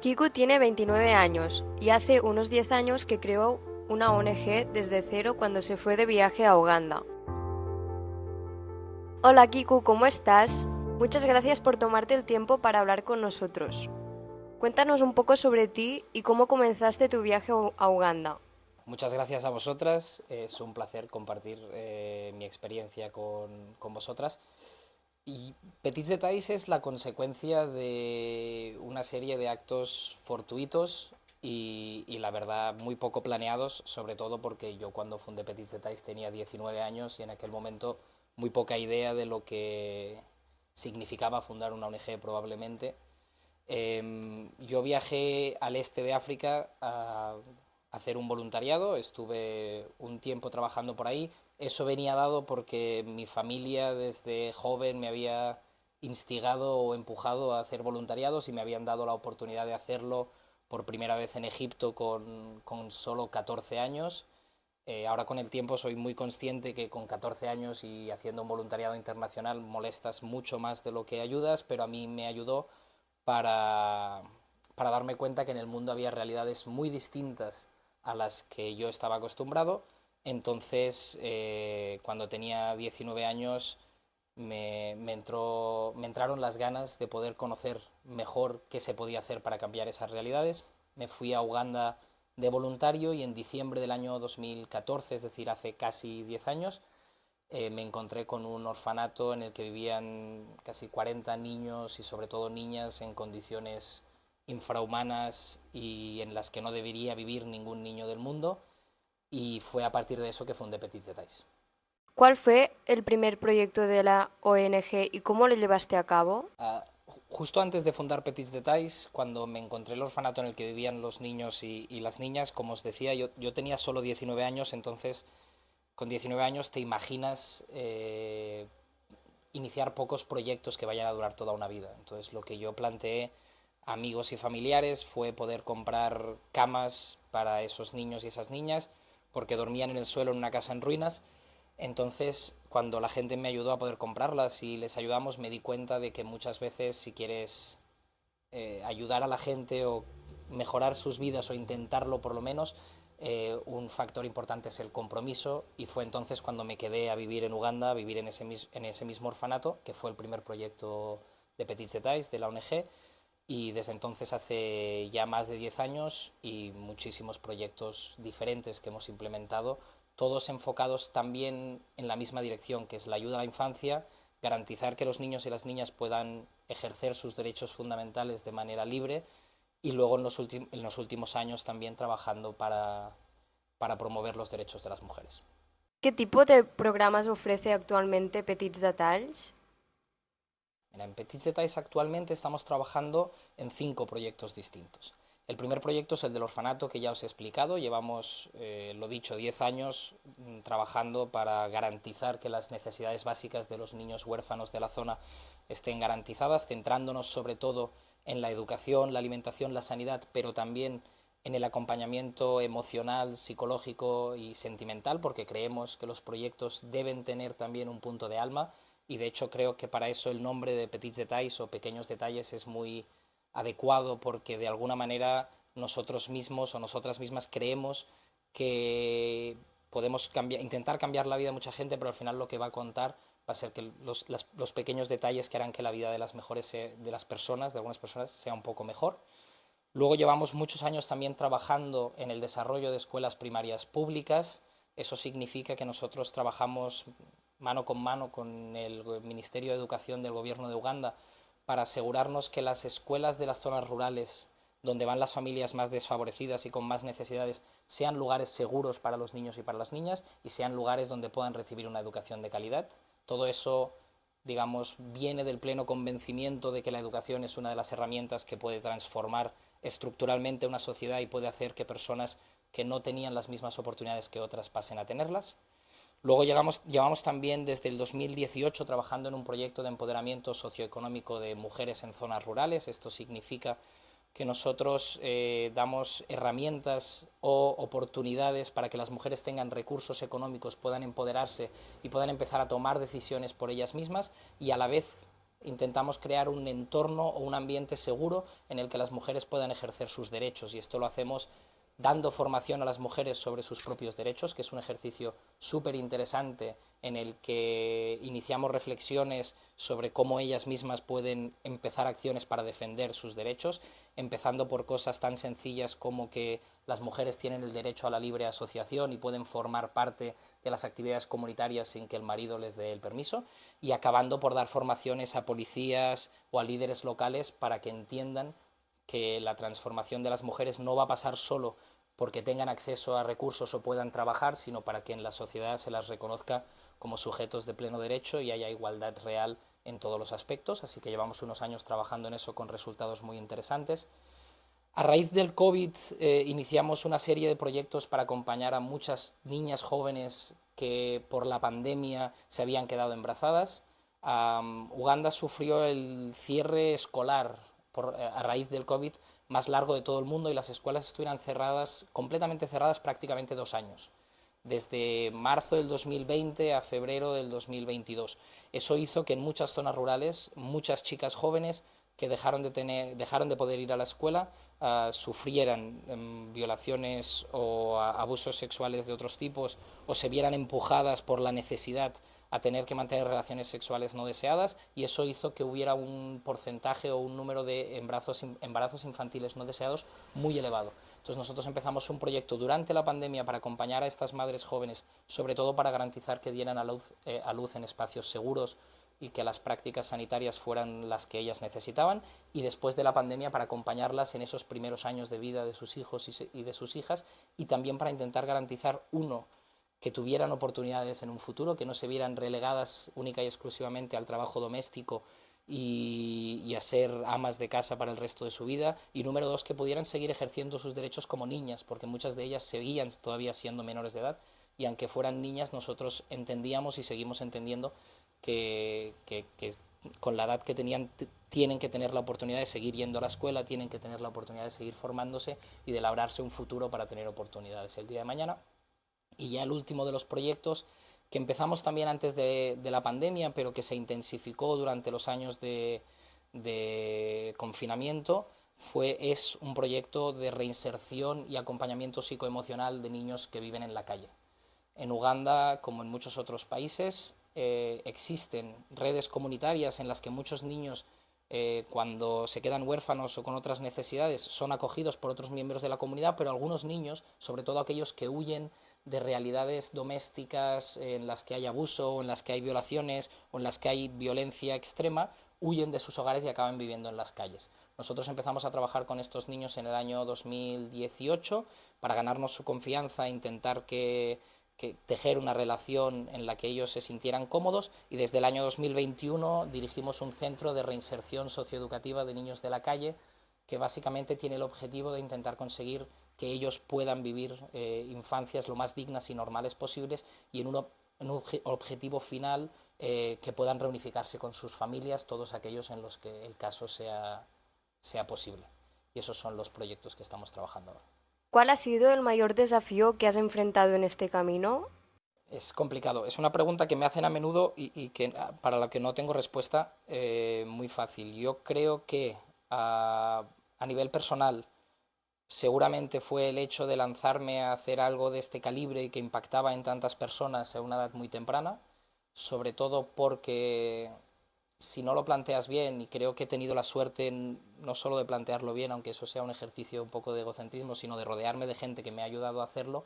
Kiku tiene 29 años y hace unos 10 años que creó una ONG desde cero cuando se fue de viaje a Uganda. Hola Kiku, ¿cómo estás? Muchas gracias por tomarte el tiempo para hablar con nosotros. Cuéntanos un poco sobre ti y cómo comenzaste tu viaje a Uganda. Muchas gracias a vosotras, es un placer compartir mi experiencia con vosotras. Y Petits Detalls es la consecuencia de una serie de actos fortuitos y la verdad muy poco planeados, sobre todo porque yo cuando fundé Petits Detalls tenía 19 años y en aquel momento muy poca idea de lo que significaba fundar una ONG probablemente. Yo viajé al este de África a hacer un voluntariado, estuve un tiempo trabajando por ahí. Eso venía dado porque mi familia desde joven me había instigado o empujado a hacer voluntariados y me habían dado la oportunidad de hacerlo por primera vez en Egipto con solo 14 años. Ahora con el tiempo soy muy consciente que con 14 años y haciendo un voluntariado internacional molestas mucho más de lo que ayudas, pero a mí me ayudó para, para darme cuenta que en el mundo había realidades muy distintas a las que yo estaba acostumbrado. Entonces, cuando tenía 19 años, me entraron las ganas de poder conocer mejor qué se podía hacer para cambiar esas realidades. Me fui a Uganda de voluntario y en diciembre del año 2014, es decir, hace casi 10 años, me encontré con un orfanato en el que vivían casi 40 niños y sobre todo niñas en condiciones infrahumanas y en las que no debería vivir ningún niño del mundo, y fue a partir de eso que fundé Petits Detalls. ¿Cuál fue el primer proyecto de la ONG y cómo lo llevaste a cabo? Justo antes de fundar Petits Detalls, cuando me encontré el orfanato en el que vivían los niños y las niñas, como os decía, yo tenía solo 19 años, entonces con 19 años te imaginas iniciar pocos proyectos que vayan a durar toda una vida. Entonces lo que yo planteé a amigos y familiares fue poder comprar camas para esos niños y esas niñas, porque dormían en el suelo en una casa en ruinas. Entonces, cuando la gente me ayudó a poder comprarlas y les ayudamos, me di cuenta de que muchas veces si quieres ayudar a la gente o mejorar sus vidas o intentarlo por lo menos, un factor importante es el compromiso, y fue entonces cuando me quedé a vivir en Uganda, a vivir en ese mismo orfanato, que fue el primer proyecto de Petits Detalls, de la ONG, y desde entonces hace ya más de 10 años y muchísimos proyectos diferentes que hemos implementado, todos enfocados también en la misma dirección, que es la ayuda a la infancia, garantizar que los niños y las niñas puedan ejercer sus derechos fundamentales de manera libre, y luego en los últimos años también trabajando para promover los derechos de las mujeres. ¿Qué tipo de programas ofrece actualmente Petits Detalls? En Petits Detalls actualmente estamos trabajando en 5 proyectos distintos. El primer proyecto es el del orfanato, que ya os he explicado. Llevamos, lo dicho, 10 años trabajando para garantizar que las necesidades básicas de los niños huérfanos de la zona estén garantizadas, centrándonos sobre todo en la educación, la alimentación, la sanidad, pero también en el acompañamiento emocional, psicológico y sentimental, porque creemos que los proyectos deben tener también un punto de alma, y de hecho creo que para eso el nombre de Petits Detalls o pequeños detalles es muy adecuado, porque de alguna manera nosotros mismos o nosotras mismas creemos que podemos intentar cambiar la vida de mucha gente, pero al final lo que va a contar va a ser que los pequeños detalles que harán que la vida de de las personas, de algunas personas, sea un poco mejor. Luego llevamos muchos años también trabajando en el desarrollo de escuelas primarias públicas. Eso significa que nosotros trabajamos mano con el Ministerio de Educación del Gobierno de Uganda para asegurarnos que las escuelas de las zonas rurales, donde van las familias más desfavorecidas y con más necesidades, sean lugares seguros para los niños y para las niñas, y sean lugares donde puedan recibir una educación de calidad. Todo eso, digamos, viene del pleno convencimiento de que la educación es una de las herramientas que puede transformar estructuralmente una sociedad y puede hacer que personas que no tenían las mismas oportunidades que otras pasen a tenerlas. Luego llevamos también desde el 2018 trabajando en un proyecto de empoderamiento socioeconómico de mujeres en zonas rurales. Esto significa que nosotros damos herramientas o oportunidades para que las mujeres tengan recursos económicos, puedan empoderarse y puedan empezar a tomar decisiones por ellas mismas, y a la vez intentamos crear un entorno o un ambiente seguro en el que las mujeres puedan ejercer sus derechos, y esto lo hacemos dando formación a las mujeres sobre sus propios derechos, que es un ejercicio súper interesante en el que iniciamos reflexiones sobre cómo ellas mismas pueden empezar acciones para defender sus derechos, empezando por cosas tan sencillas como que las mujeres tienen el derecho a la libre asociación y pueden formar parte de las actividades comunitarias sin que el marido les dé el permiso, y acabando por dar formaciones a policías o a líderes locales para que entiendan que la transformación de las mujeres no va a pasar solo porque tengan acceso a recursos o puedan trabajar, sino para que en la sociedad se las reconozca como sujetos de pleno derecho y haya igualdad real en todos los aspectos. Así que llevamos unos años trabajando en eso con resultados muy interesantes. A raíz del COVID iniciamos una serie de proyectos para acompañar a muchas niñas jóvenes que por la pandemia se habían quedado embarazadas. Uganda sufrió el cierre escolar a raíz del COVID más largo de todo el mundo, y las escuelas estuvieron cerradas, completamente cerradas, prácticamente 2 años, desde marzo del 2020 a febrero del 2022. Eso hizo que en muchas zonas rurales muchas chicas jóvenes que dejaron de poder ir a la escuela sufrieran violaciones o abusos sexuales de otros tipos, o se vieran empujadas por la necesidad a tener que mantener relaciones sexuales no deseadas, y eso hizo que hubiera un porcentaje o un número de embarazos infantiles no deseados muy elevado. Entonces nosotros empezamos un proyecto durante la pandemia para acompañar a estas madres jóvenes, sobre todo para garantizar que dieran a luz en espacios seguros y que las prácticas sanitarias fueran las que ellas necesitaban, y después de la pandemia para acompañarlas en esos primeros años de vida de sus hijos y de sus hijas, y también para intentar garantizar, que tuvieran oportunidades en un futuro, que no se vieran relegadas única y exclusivamente al trabajo doméstico y a ser amas de casa para el resto de su vida, y número 2, que pudieran seguir ejerciendo sus derechos como niñas, porque muchas de ellas seguían todavía siendo menores de edad, y aunque fueran niñas nosotros entendíamos y seguimos entendiendo que con la edad que tenían tienen que tener la oportunidad de seguir yendo a la escuela, tienen que tener la oportunidad de seguir formándose y de labrarse un futuro para tener oportunidades el día de mañana. Y ya el último de los proyectos, que empezamos también antes de la pandemia, pero que se intensificó durante los años de confinamiento, es un proyecto de reinserción y acompañamiento psicoemocional de niños que viven en la calle. En Uganda, como en muchos otros países, existen redes comunitarias en las que muchos niños, cuando se quedan huérfanos o con otras necesidades, son acogidos por otros miembros de la comunidad, pero algunos niños, sobre todo aquellos que huyen de realidades domésticas en las que hay abuso, o en las que hay violaciones, o en las que hay violencia extrema, huyen de sus hogares y acaban viviendo en las calles. Nosotros empezamos a trabajar con estos niños en el año 2018 para ganarnos su confianza e intentar que tejer una relación en la que ellos se sintieran cómodos, y desde el año 2021 dirigimos un centro de reinserción socioeducativa de niños de la calle, que básicamente tiene el objetivo de intentar conseguir que ellos puedan vivir infancias lo más dignas y normales posibles, y en un objetivo final que puedan reunificarse con sus familias, todos aquellos en los que el caso sea posible. Y esos son los proyectos que estamos trabajando ahora. ¿Cuál ha sido el mayor desafío que has enfrentado en este camino? Es complicado. Es una pregunta que me hacen a menudo y que, para la que no tengo respuesta muy fácil. Yo creo que a nivel personal seguramente fue el hecho de lanzarme a hacer algo de este calibre y que impactaba en tantas personas a una edad muy temprana, sobre todo porque si no lo planteas bien, y creo que he tenido la suerte no solo de plantearlo bien, aunque eso sea un ejercicio un poco de egocentrismo, sino de rodearme de gente que me ha ayudado a hacerlo,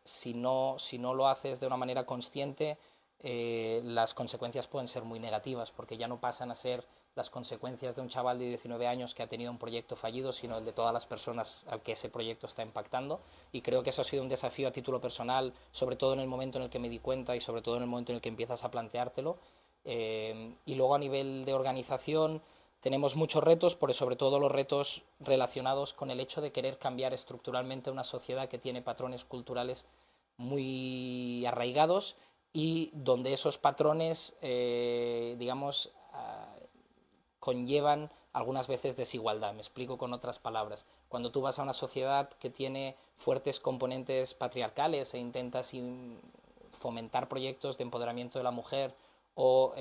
si no lo haces de una manera consciente, las consecuencias pueden ser muy negativas, porque ya no pasan a ser las consecuencias de un chaval de 19 años que ha tenido un proyecto fallido, sino el de todas las personas al que ese proyecto está impactando. Y creo que eso ha sido un desafío a título personal, sobre todo en el momento en el que me di cuenta y sobre todo en el momento en el que empiezas a planteártelo. Y luego a nivel de organización tenemos muchos retos, pero sobre todo los retos relacionados con el hecho de querer cambiar estructuralmente una sociedad que tiene patrones culturales muy arraigados, y donde esos patrones, conllevan algunas veces desigualdad. Me explico con otras palabras. Cuando tú vas a una sociedad que tiene fuertes componentes patriarcales e intentas fomentar proyectos de empoderamiento de la mujer o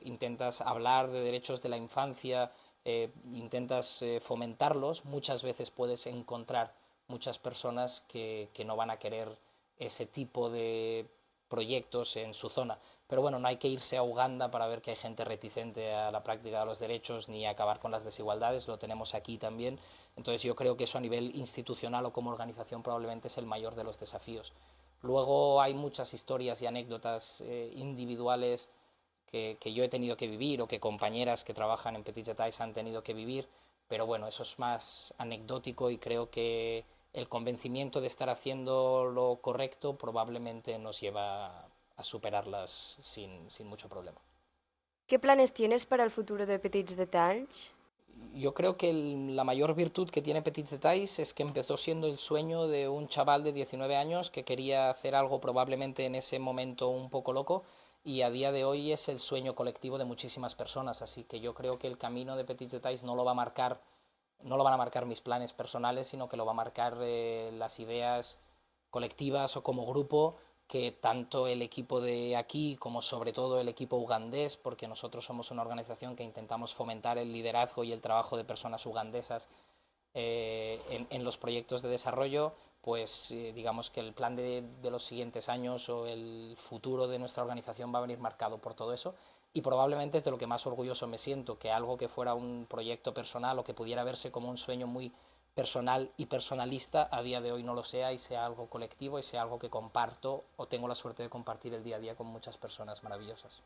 intentas hablar de derechos de la infancia, intentas fomentarlos, muchas veces puedes encontrar muchas personas que no van a querer ese tipo de proyectos en su zona. Pero bueno, no hay que irse a Uganda para ver que hay gente reticente a la práctica de los derechos ni a acabar con las desigualdades, lo tenemos aquí también. Entonces yo creo que eso a nivel institucional o como organización probablemente es el mayor de los desafíos. Luego hay muchas historias y anécdotas individuales que yo he tenido que vivir o que compañeras que trabajan en Petits Detalls han tenido que vivir, pero bueno, eso es más anecdótico y creo que el convencimiento de estar haciendo lo correcto probablemente nos lleva a superarlas sin mucho problema. ¿Qué planes tienes para el futuro de Petits Detalls? Yo creo que la mayor virtud que tiene Petits Detalls es que empezó siendo el sueño de un chaval de 19 años que quería hacer algo probablemente en ese momento un poco loco, y a día de hoy es el sueño colectivo de muchísimas personas, así que yo creo que el camino de Petits Detalls no lo van a marcar mis planes personales, sino que lo va a marcar las ideas colectivas o como grupo que tanto el equipo de aquí como sobre todo el equipo ugandés, porque nosotros somos una organización que intentamos fomentar el liderazgo y el trabajo de personas ugandesas en los proyectos de desarrollo, pues digamos que el plan de los siguientes años o el futuro de nuestra organización va a venir marcado por todo eso, y probablemente es de lo que más orgulloso me siento, que algo que fuera un proyecto personal o que pudiera verse como un sueño muy personal y personalista, a día de hoy no lo sea y sea algo colectivo y sea algo que comparto o tengo la suerte de compartir el día a día con muchas personas maravillosas.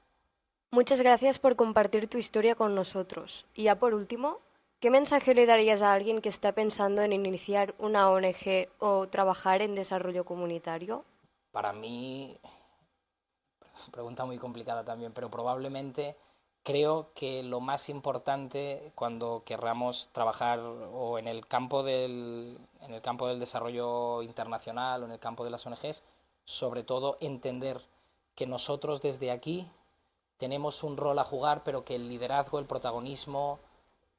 Muchas gracias por compartir tu historia con nosotros. Y ya por último, ¿qué mensaje le darías a alguien que está pensando en iniciar una ONG o trabajar en desarrollo comunitario? Para mí, pregunta muy complicada también, pero probablemente creo que lo más importante cuando querramos trabajar o en el campo del desarrollo internacional o en el campo de las ONGs, sobre todo entender que nosotros desde aquí tenemos un rol a jugar, pero que el liderazgo, el protagonismo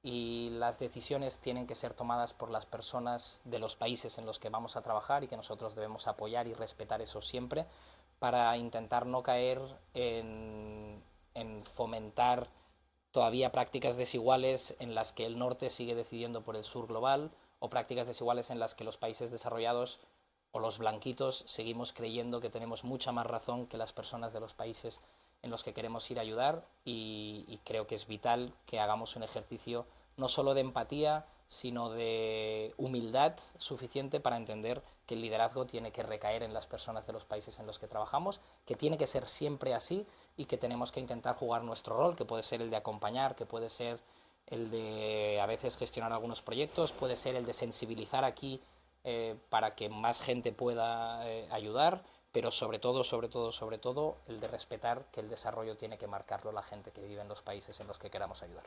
y las decisiones tienen que ser tomadas por las personas de los países en los que vamos a trabajar, y que nosotros debemos apoyar y respetar eso siempre para intentar no caer en fomentar todavía prácticas desiguales en las que el norte sigue decidiendo por el sur global, o prácticas desiguales en las que los países desarrollados o los blanquitos seguimos creyendo que tenemos mucha más razón que las personas de los países en los que queremos ir a ayudar, y creo que es vital que hagamos un ejercicio no solo de empatía, sino de humildad suficiente para entender que el liderazgo tiene que recaer en las personas de los países en los que trabajamos, que tiene que ser siempre así y que tenemos que intentar jugar nuestro rol, que puede ser el de acompañar, que puede ser el de a veces gestionar algunos proyectos, puede ser el de sensibilizar aquí para que más gente pueda ayudar, pero sobre todo, el de respetar que el desarrollo tiene que marcarlo la gente que vive en los países en los que queramos ayudar.